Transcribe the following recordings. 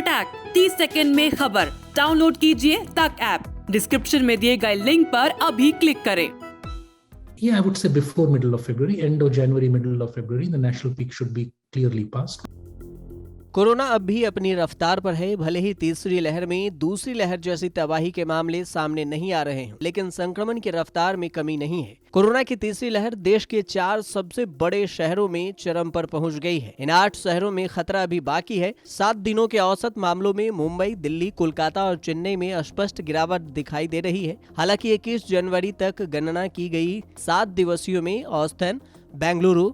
Attack 30 second में खबर। Download कीजिए तक ऐप। डिस्क्रिप्शन में दिए गए लिंक पर अभी क्लिक करें। Yeah, I would say before middle of February, end of January, middle of February, the national peak should be clearly passed. Corona अब भी अपनी रफ्तार पर है। भले ही तीसरी लहर में दूसरी लहर जैसी तबाही के मामले सामने नहीं आ रहे हैं, लेकिन संक्रमण की रफ्तार में कमी नहीं है। कोरोना की तीसरी लहर देश के 4 सबसे बड़े शहरों में चरम पर पहुंच गई है। इन 8 शहरों में खतरा अभी बाकी है। 7 दिनों के औसत मामलों में मुंबई, दिल्ली, कोलकाता और चेन्नई में स्पष्ट गिरावट दिखाई दे रही है। हालांकि 21 जनवरी तक गणना की गई 7 दिवसीय में औसतन बेंगलुरु,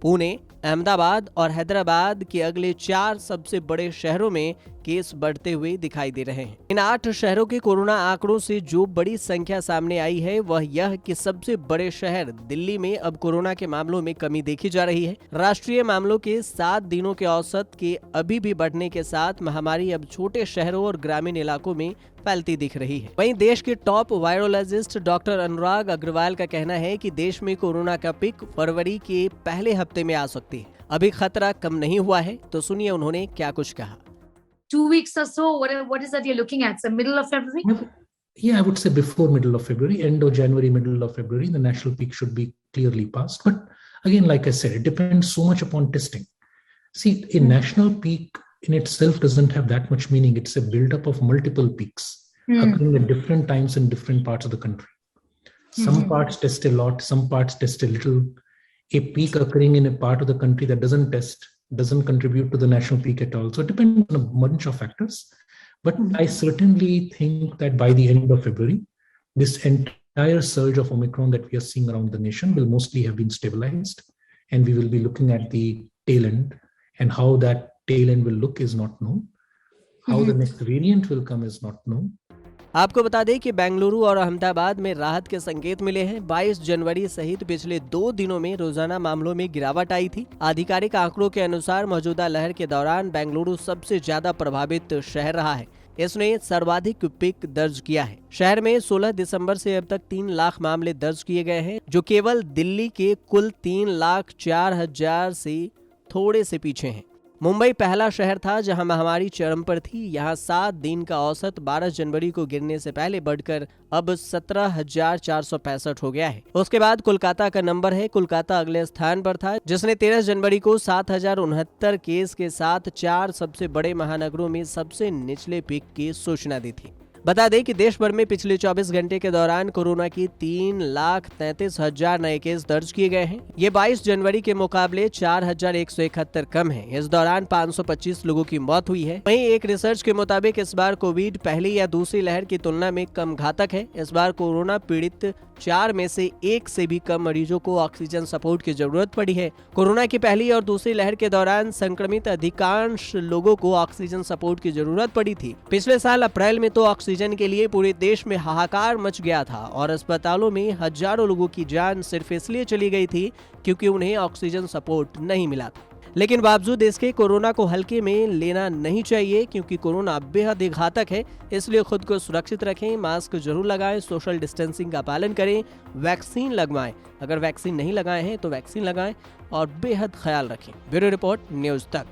पुणे, अहमदाबाद और हैदराबाद के अगले 4 सबसे बड़े शहरों में केस बढ़ते हुए दिखाई दे रहे हैं। इन 8 शहरों के कोरोना आंकड़ों से जो बड़ी संख्या सामने आई है वह यह कि सबसे बड़े शहर दिल्ली में अब कोरोना के मामलों में कमी देखी जा रही है। राष्ट्रीय मामलों के 7 दिनों के औसत के अभी भी बढ़ने के साथ महामारी अब छोटे शहरों और ग्रामीण इलाकों में फैलती दिख रही है। वहीं देश के टॉप वायरोलॉजिस्ट डॉक्टर अनुराग अग्रवाल का कहना है कि देश में कोरोना का पीक फरवरी के पहले हफ्ते में आ सकती है। अभी खतरा कम नहीं हुआ है, तो सुनिए उन्होंने क्या कुछ कहा। 2 weeks or so, what is that you're looking at? So middle of February? Yeah, I would say before middle of February, end of January, middle of February, the national peak should be clearly passed. But again, like I said, it depends so much upon testing. See, a national peak in itself doesn't have that much meaning. It's a build-up of multiple peaks occurring at different times in different parts of the country. Some parts test a lot, some parts test a little. A peak occurring in a part of the country that doesn't test doesn't contribute to the national peak at all. So it depends on a bunch of factors. But I certainly think that by the end of February, this entire surge of Omicron that we are seeing around the nation will mostly have been stabilized. And we will be looking at the tail end. And how that tail end will look is not known. How the next variant will come is not known. आपको बता दें कि बेंगलुरु और अहमदाबाद में राहत के संकेत मिले हैं। 22 जनवरी सहित पिछले 2 दिनों में रोजाना मामलों में गिरावट आई थी। आधिकारिक आंकड़ों के अनुसार मौजूदा लहर के दौरान बेंगलुरु सबसे ज्यादा प्रभावित शहर रहा है। इसने सर्वाधिक पीक दर्ज किया है। शहर में 16 दिसंबर से अब तक 3 लाख मामले दर्ज किए गए हैं, जो केवल दिल्ली के कुल 3,04,000 से थोड़े से पीछे हैं। मुंबई पहला शहर था जहां महामारी चरम पर थी। यहां 7 दिन का औसत 12 जनवरी को गिरने से पहले बढ़कर अब 17,465 हो गया है। उसके बाद कोलकाता का नंबर है। कोलकाता अगले स्थान पर था, जिसने 13 जनवरी को 7,069 केस के साथ 4 सबसे बड़े महानगरों में सबसे निचले पीक की सूचना दी थी। बता दें कि देश भर में पिछले 24 घंटे के दौरान कोरोना की 3,33,000 नए केस दर्ज किए गए हैं। ये 22 जनवरी के मुकाबले 4,171 कम है। इस दौरान 525 लोगों की मौत हुई है। वहीं एक रिसर्च के मुताबिक इस बार कोविड पहली या दूसरी लहर की तुलना में कम घातक है। इस बार कोरोना पीड़ित 4 में से 1 से भी कम मरीजों को ऑक्सीजन सपोर्ट की जरूरत पड़ी है। कोरोना की पहली और दूसरी लहर के दौरान संक्रमित अधिकांश लोगों को ऑक्सीजन सपोर्ट की जरूरत पड़ी थी। पिछले साल अप्रैल में तो ऑक्सीजन के लिए पूरे देश में हाहाकार मच गया था और अस्पतालों में हजारों लोगों की जान सिर्फ इसलिए चली गई थी क्योंकि उन्हें ऑक्सीजन सपोर्ट नहीं मिला था। लेकिन बावजूद इसके कोरोना को हल्के में लेना नहीं चाहिए, क्योंकि कोरोना बेहद ही घातक है। इसलिए खुद को सुरक्षित रखें, मास्क जरूर लगाएं, सोशल डिस्टेंसिंग का पालन करें, वैक्सीन लगवाएं। अगर वैक्सीन नहीं लगाए हैं तो वैक्सीन लगाएं और बेहद ख्याल रखें। ब्यूरो रिपोर्ट, न्यूज़ तक।